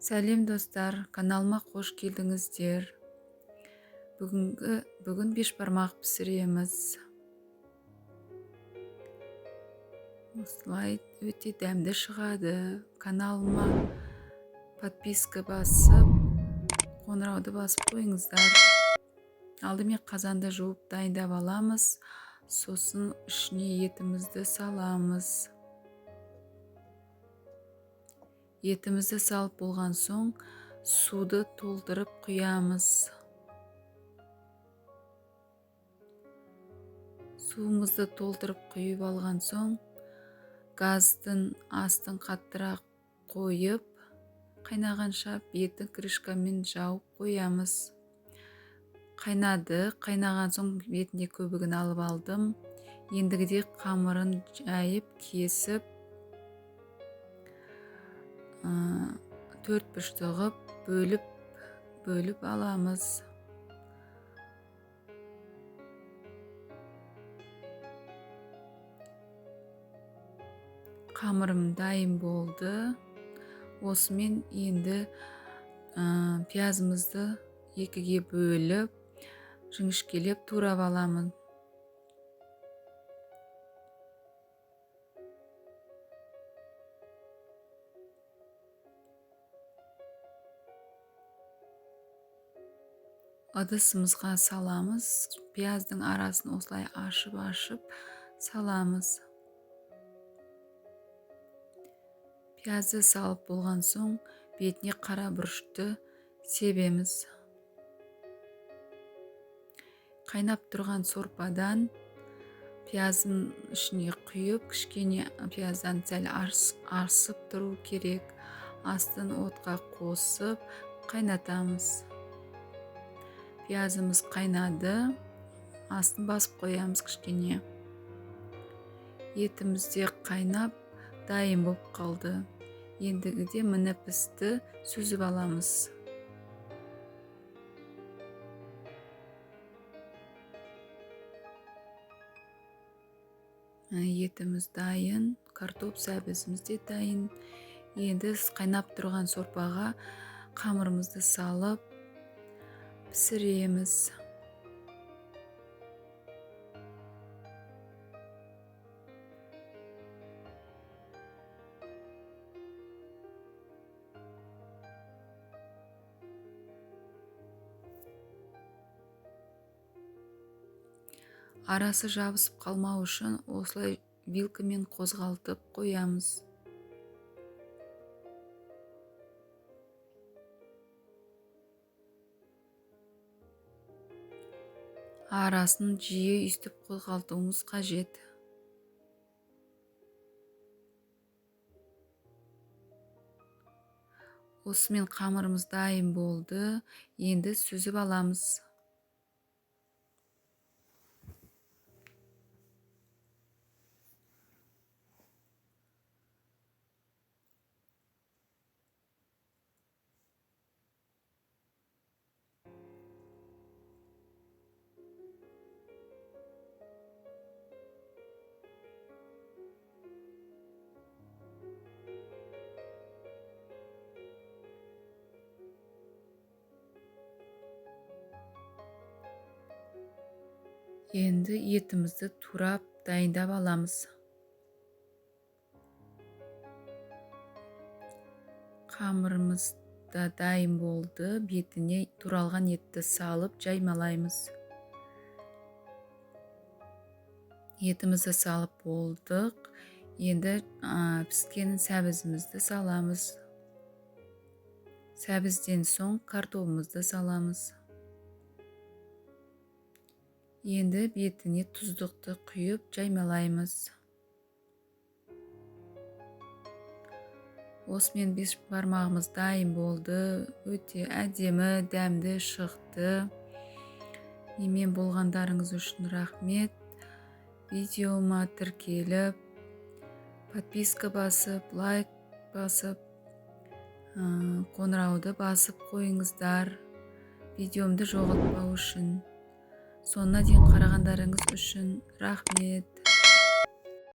Сәлем достар, каналыма қош келдіңіздер. Бүгін бешбармақ пісіреміз. Осылай өте дәмді шығады. Каналыма подписка басып, қоңырауды басып қойыңыздар. Алдымен қазанды жуып дайындап аламыз. Сосын ішіне етімізді саламыз. Етімізді салып болған соң суды толтырып құямыз. Суымызды толтырып құйып алған соң газдың астын қаттырақ қойып, қайнағанша бетін крышкамен жауып қоямыз. Қайнады, қайнаған соң бетіне көбігін алып алдым. Ендігіде қамырын жайып, кесіп, төрт бұрышты ғып бөліп аламыз. Қамырым дайын болды. Осымен енді пиязымызды екіге бөліп, жіңішкелеп турап аламын. Ыдысымызға саламыз. Пияздың арасын осылай ашып саламыз. Пиязды салып болған соң бетіне қара бұрышты себеміз. Қайнап тұрған сорпадан пияздың ішіне құйып, кішкене пияздан сәл арсып тұру керек. Астын отқа қосып қайнатамыз. Пиязымыз қайнады, астын басып қоямыз кішкене. Етімізде қайнап, дайын болып қалды. Ендігіде міне пісті, сүзіп аламыз. Етіміз дайын, картоп сәбізіміз де дайын. Енді қайнап тұрған сорпаға қамырымызды салып пісіреміз. Арасы жабысып қалмау үшін осылай вилкамен қозғалтып қоямыз. Арасын жиі үстіп қозғалтуымыз қажет. Осымен қамырымыз дайын болды. Енді сүзіп аламыз. Енді етімізді турап дайындап аламыз. Қамырымыз да дайын болды. Бетіне туралған етті салып жаймалаймыз. Етімізді салып болдық. Енді піскен сәбізімізді саламыз. Сәбізден соң картопымызды саламыз. Енді бетіне тұздықты құйып жаймалаймыз. Осымен бешбармағымыз дайын болды. Өте әдемі, дәмді шықты. Менімен болғандарыңыз үшін рахмет. Видеома тіркеліп, подписка басып, лайк басып, қоңырауды басып қойыңыздар. Видеомды жоғалтпау үшін. Сонына дейін қарағандарыңыз үшін рахмет.